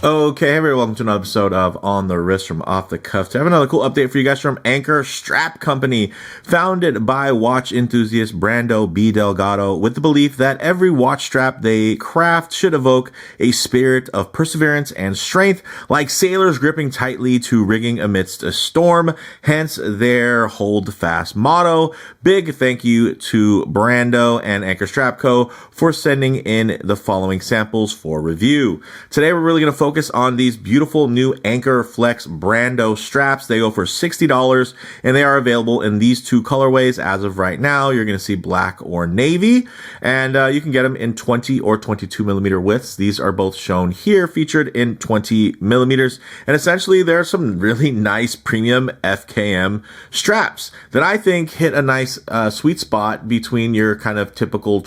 Okay, hey everyone, welcome to another episode of On the Wrist from Off the Cuff. I have another cool update for you guys from Anchor Strap Company, founded by watch enthusiast Brando B. Delgado, with the belief that every watch strap they craft should evoke a spirit of perseverance and strength, like sailors gripping tightly to rigging amidst a storm, hence their hold fast motto. Big thank you to Brando and Anchor Strap Co. for sending in the following samples for review. Today we're really going to focus on these beautiful new AnchorFLEX Brando straps. They go for $60 and they are available in these two colorways as of right now. You're going to see black or navy, and you can get them in 20 or 22 millimeter widths. These are both shown here, featured in 20 millimeters. And essentially there are some really nice premium FKM straps that I think hit a nice sweet spot between your kind of typical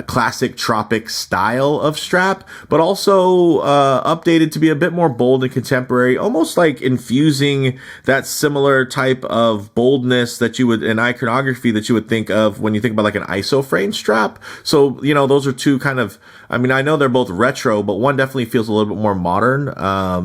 classic Tropic style of strap, but also updated to be a bit more bold and contemporary, almost like infusing that similar type of boldness that you would, in iconography, that you would think of when you think about like an Isofrane strap. So, those are two kind of, I know they're both retro, but one definitely feels a little bit more modern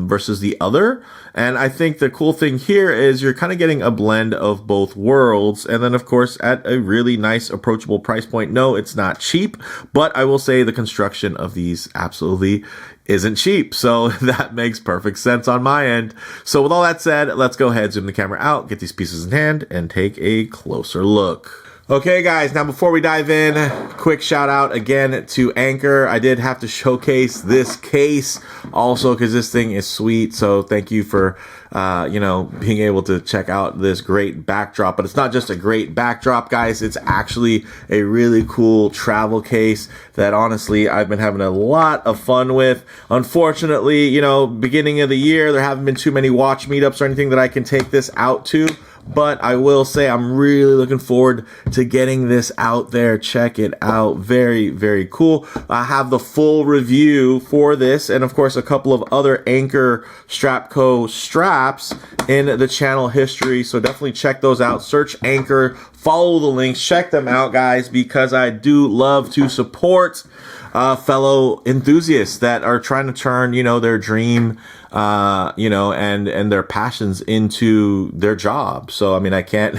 versus the other. And I think the cool thing here is you're kind of getting a blend of both worlds. And then, of course, at a really nice, approachable price point. No, it's not cheap, but I will say the construction of these absolutely isn't cheap. So that makes perfect sense on my end. So with all that said, let's go ahead, zoom the camera out, get these pieces in hand, and take a closer look. Okay guys, now before we dive in, quick shout out again to Anchor. I did have to showcase this case also because this thing is sweet. So thank you for, being able to check out this great backdrop. But it's not just a great backdrop, guys. It's actually a really cool travel case that honestly I've been having a lot of fun with. Unfortunately, beginning of the year, there haven't been too many watch meetups or anything that I can take this out to. But I will say I'm really looking forward to getting this out there. Check it out. Very, very cool. I have the full review for this and, of course, a couple of other Anchor Strap Co. straps in the channel history. So definitely check those out. Search Anchor. Follow the links. Check them out, guys, because I do love to support fellow enthusiasts that are trying to turn, their dream, and their passions into their job. So, I can't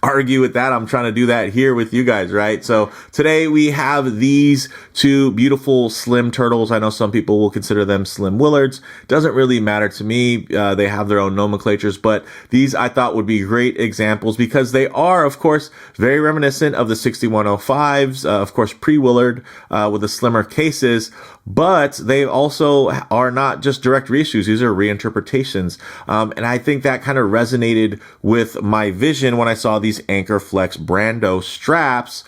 argue with that. I'm trying to do that here with you guys, right? So today we have these two beautiful slim turtles. I know some people will consider them slim Willards. Doesn't really matter to me. They have their own nomenclatures, but these I thought would be great examples because they are, of course, very reminiscent of the 6105s, of course, pre-Willard, with the slimmer cases, but they also are not just direct reissues. These are reinterpretations. And I think that kind of resonated with my vision when I saw these AnchorFLEX Brando straps,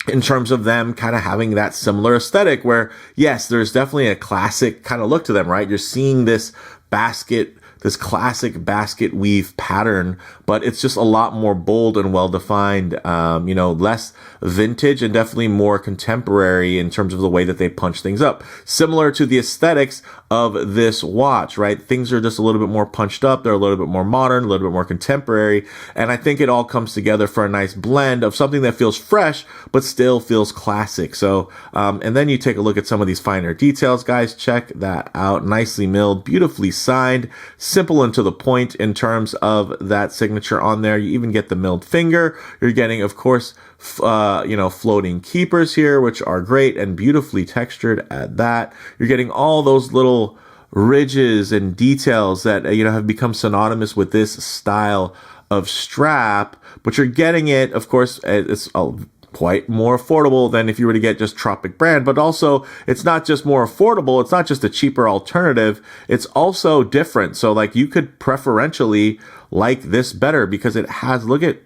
in terms of them kind of having that similar aesthetic where, yes, there's definitely a classic kind of look to them, right? You're seeing this classic basket weave pattern, but it's just a lot more bold and well-defined, less vintage and definitely more contemporary in terms of the way that they punch things up. Similar to the aesthetics of this watch, right? Things are just a little bit more punched up. They're a little bit more modern, a little bit more contemporary. And I think it all comes together for a nice blend of something that feels fresh, but still feels classic. So, and then you take a look at some of these finer details, guys. Check that out. Nicely milled, beautifully signed, simple and to the point in terms of that signature on there. You even get the milled finger. You're getting, of course, floating keepers here, which are great and beautifully textured at that. You're getting all those little ridges and details that, have become synonymous with this style of strap, but you're getting it, of course, it's quite more affordable than if you were to get just Tropic brand, but also it's not just more affordable. It's not just a cheaper alternative. It's also different. So like you could preferentially like this better because it has, look at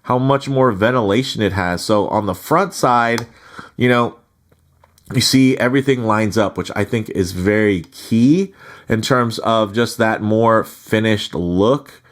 how much more ventilation it has. So on the front side, you see everything lines up, which I think is very key in terms of just that more finished look.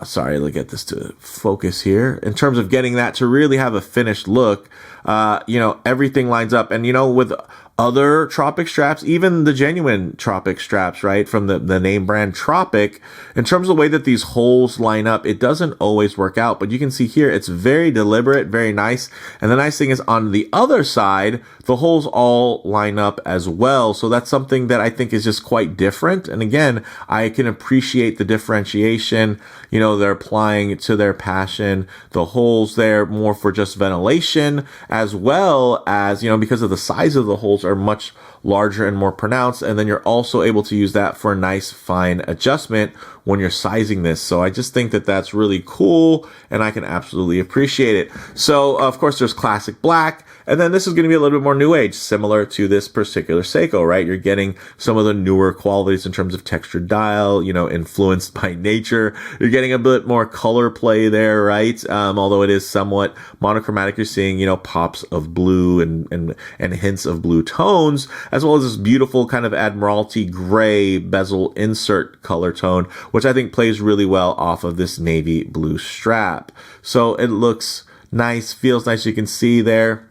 Sorry, let's get this to focus here. In terms of getting that to really have a finished look, everything lines up. And, with other Tropic straps, even the genuine Tropic straps, right, from the name brand Tropic, in terms of the way that these holes line up, it doesn't always work out. But you can see here, it's very deliberate, very nice. And the nice thing is on the other side, the holes all line up as well. So that's something that I think is just quite different. And again, I can appreciate the differentiation, they're applying to their passion. The holes there more for just ventilation, as well as, because of the size of the holes are much larger and more pronounced. And then you're also able to use that for a nice fine adjustment when you're sizing this. So I just think that that's really cool, and I can absolutely appreciate it. So of course there's classic black, and then this is going to be a little bit more new age, similar to this particular Seiko, right? You're getting some of the newer qualities in terms of textured dial, influenced by nature. You're getting a bit more color play there, right? Although it is somewhat monochromatic, you're seeing, pops of blue and hints of blue tones, as well as this beautiful kind of Admiralty gray bezel insert color tone, which I think plays really well off of this navy blue strap. So it looks nice, feels nice. You can see there,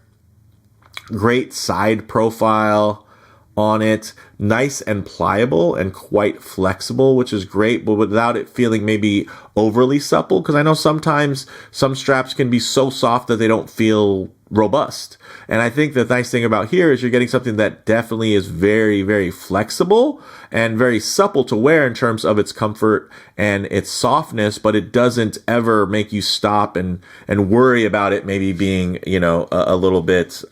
great side profile on it, nice and pliable and quite flexible, which is great, but without it feeling maybe overly supple, because I know sometimes some straps can be so soft that they don't feel robust. And I think the nice thing about here is you're getting something that definitely is very, very flexible and very supple to wear in terms of its comfort and its softness, but it doesn't ever make you stop and worry about it maybe being, a little bit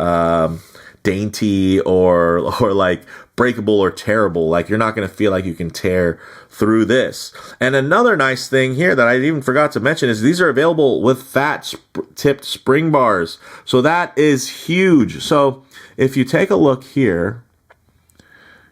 dainty or like breakable or tearable. Like, you're not going to feel like you can tear through this. And another nice thing here that I even forgot to mention is these are available with fat tipped spring bars. So that is huge. So if you take a look here,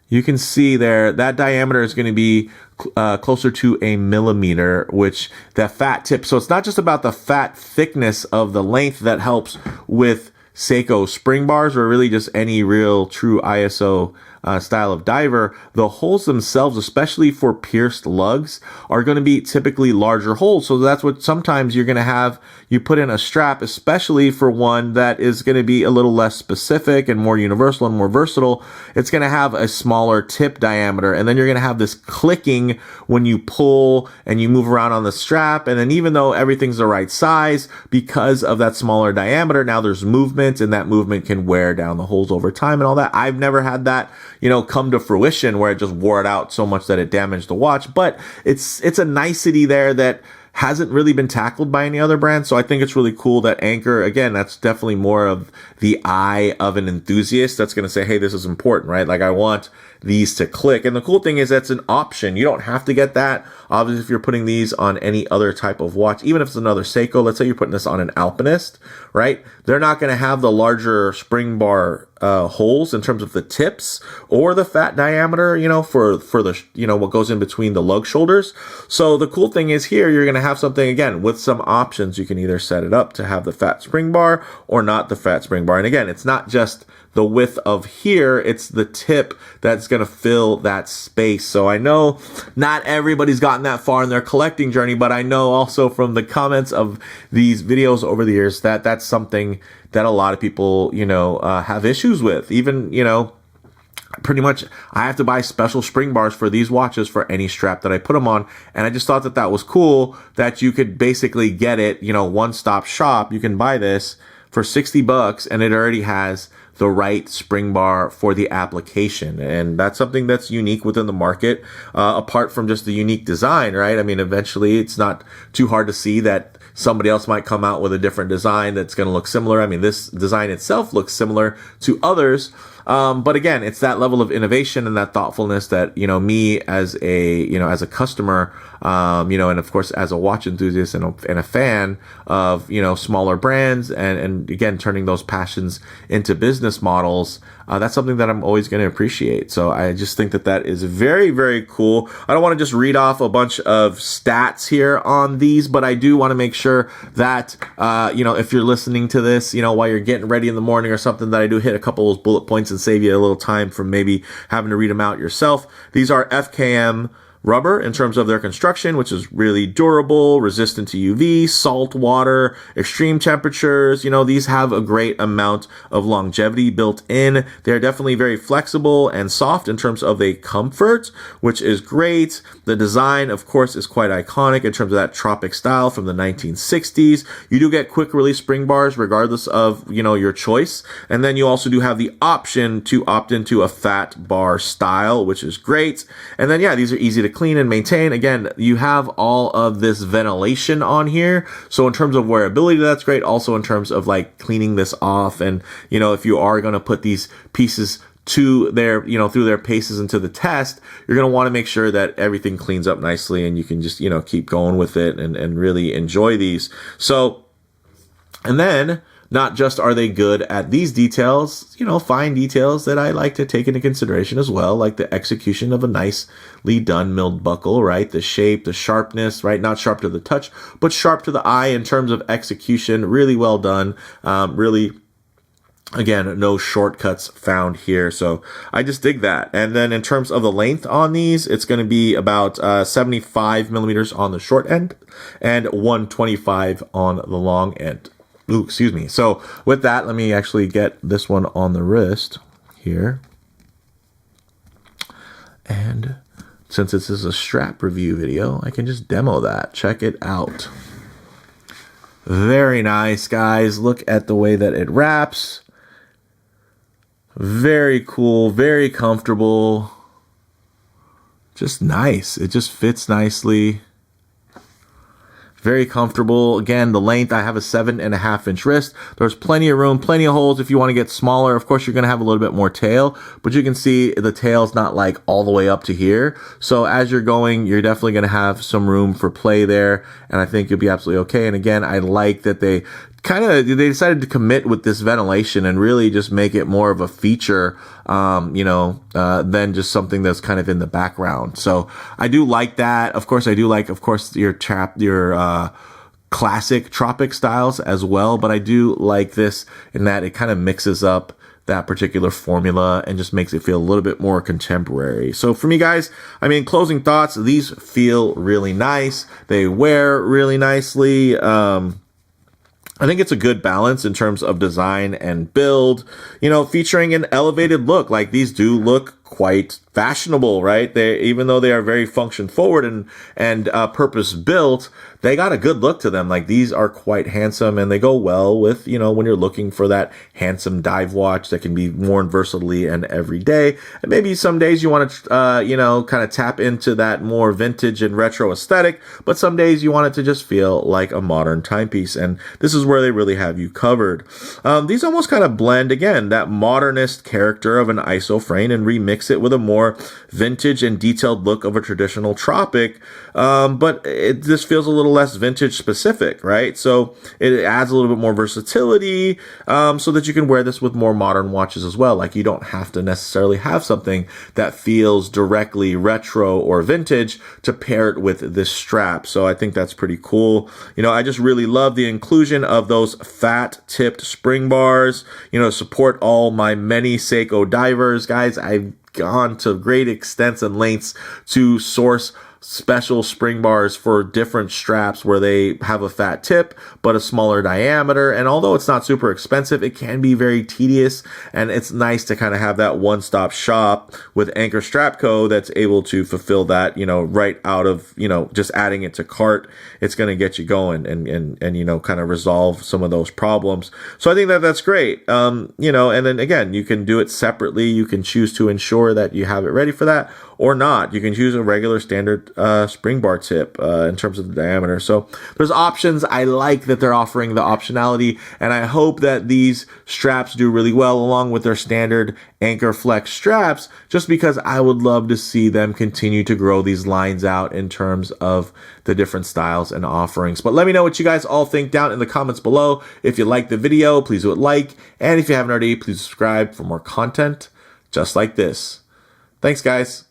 you can see there that diameter is going to be closer to 1 millimeter, which that fat tip. So it's not just about the fat thickness of the length that helps with Seiko spring bars, or really just any real true ISO style of diver. The holes themselves, especially for pierced lugs, are going to be typically larger holes. So that's what sometimes you're going to have, you put in a strap, especially for one that is going to be a little less specific and more universal and more versatile. It's going to have a smaller tip diameter, and then you're going to have this clicking when you pull and you move around on the strap. And then even though everything's the right size, because of that smaller diameter, now there's movement, and that movement can wear down the holes over time and all that. I've never had that, come to fruition where it just wore it out so much that it damaged the watch, but it's a nicety there that hasn't really been tackled by any other brand. So I think it's really cool that Anchor, again, that's definitely more of the eye of an enthusiast that's going to say, hey, this is important, right? Like, I want these to click. And the cool thing is that's an option. You don't have to get that. Obviously, if you're putting these on any other type of watch, even if it's another Seiko, let's say you're putting this on an Alpinist, right? They're not going to have the larger spring bar holes in terms of the tips or the fat diameter, for the, what goes in between the lug shoulders. So the cool thing is here, you're going to have something, again, with some options. You can either set it up to have the fat spring bar or not the fat spring bar. And again, it's not just the width of here, it's the tip that's going to fill that space. So I know not everybody's gotten that far in their collecting journey, but I know also from the comments of these videos over the years that that's something that a lot of people, have issues with. Even, pretty much I have to buy special spring bars for these watches for any strap that I put them on. And I just thought that that was cool that you could basically get it, one-stop shop. You can buy this for $60 and it already has the right spring bar for the application. And that's something that's unique within the market, apart from just the unique design, right? I mean, eventually it's not too hard to see that somebody else might come out with a different design that's going to look similar. I mean, this design itself looks similar to others. But again, it's that level of innovation and that thoughtfulness that, me as a customer, and of course, as a watch enthusiast and a fan of, smaller brands and again, turning those passions into business models, that's something that I'm always going to appreciate. So I just think that that is very, very cool. I don't want to just read off a bunch of stats here on these, but I do want to make sure that, if you're listening to this, while you're getting ready in the morning or something, that I do hit a couple of those bullet points and save you a little time from maybe having to read them out yourself. These are FKM rubber in terms of their construction, which is really durable, resistant to UV, salt water, extreme temperatures. You know, these have a great amount of longevity built in. They're definitely very flexible and soft in terms of the comfort, which is great. The design, of course, is quite iconic in terms of that Tropic style from the 1960s. You do get quick release spring bars regardless of, you know, your choice. And then you also do have the option to opt into a fat bar style, which is great. And then, yeah, these are easy to clean and maintain. Again, you have all of this ventilation on here. So in terms of wearability, that's great. Also in terms of like cleaning this off. And, you know, if you are going to put these pieces to their, you know, through their paces into the test, you're going to want to make sure that everything cleans up nicely and you can just, you know, keep going with it and really enjoy these. So, and then not just are they good at these details, you know, fine details that I like to take into consideration as well, like the execution of a nicely done milled buckle, right? The shape, the sharpness, right? Not sharp to the touch, but sharp to the eye in terms of execution. Really well done. Really, again, no shortcuts found here. So I just dig that. And then in terms of the length on these, it's going to be about 75 millimeters on the short end and 125 on the long end. Ooh, excuse me. So with that, let me actually get this one on the wrist here. And since this is a strap review video, I can just demo that. Check it out. Very nice, guys. Look at the way that it wraps. Very cool, very comfortable. Just nice. It just fits nicely. Very comfortable. Again, the length, I have a 7.5 inch wrist. There's plenty of room, plenty of holes. If you want to get smaller, of course, you're going to have a little bit more tail, but you can see the tail's not like all the way up to here. So as you're going, you're definitely going to have some room for play there. And I think you'll be absolutely okay. And again, I like that they decided to commit with this ventilation and really just make it more of a feature, than just something that's kind of in the background. So I do like that. Of course, I do like, your classic Tropic styles as well. But I do like this in that it kind of mixes up that particular formula and just makes it feel a little bit more contemporary. So for me, guys, I mean, closing thoughts, these feel really nice. They wear really nicely. I think it's a good balance in terms of design and build, you know, featuring an elevated look. Like these do look quite fashionable, right? Even though they are very function forward and purpose built, they got a good look to them. Like these are quite handsome and they go well with, you know, when you're looking for that handsome dive watch that can be worn versatilely and every day. And maybe some days you want to, kind of tap into that more vintage and retro aesthetic, but some days you want it to just feel like a modern timepiece. And this is where they really have you covered. These almost kind of blend, again, that modernist character of an Isofrane and remix it with a more vintage and detailed look of a traditional Tropic, but this feels a little less vintage specific, right? So it adds a little bit more versatility, so that you can wear this with more modern watches as well. Like you don't have to necessarily have something that feels directly retro or vintage to pair it with this strap. So I think that's pretty cool. You know, I just really love the inclusion of those fat tipped spring bars, you know, support all my many Seiko divers. Guys, I've gone to great extents and lengths to source special spring bars for different straps where they have a fat tip but a smaller diameter. And although it's not super expensive, it can be very tedious, and it's nice to kind of have that one-stop shop with Anchor Strap Co. that's able to fulfill that, you know, right out of, you know, just adding it to cart. It's going to get you going and you know, kind of resolve some of those problems. So I think that that's great. And then again, you can do it separately. You can choose to ensure that you have it ready for that or not. You can choose a regular standard spring bar tip in terms of the diameter. So there's options. I like that they're offering the optionality, and I hope that these straps do really well along with their standard AnchorFLEX straps, just because I would love to see them continue to grow these lines out in terms of the different styles and offerings. But let me know what you guys all think down in the comments below. If you liked the video, please do it like, and if you haven't already, please subscribe for more content just like this. Thanks, guys.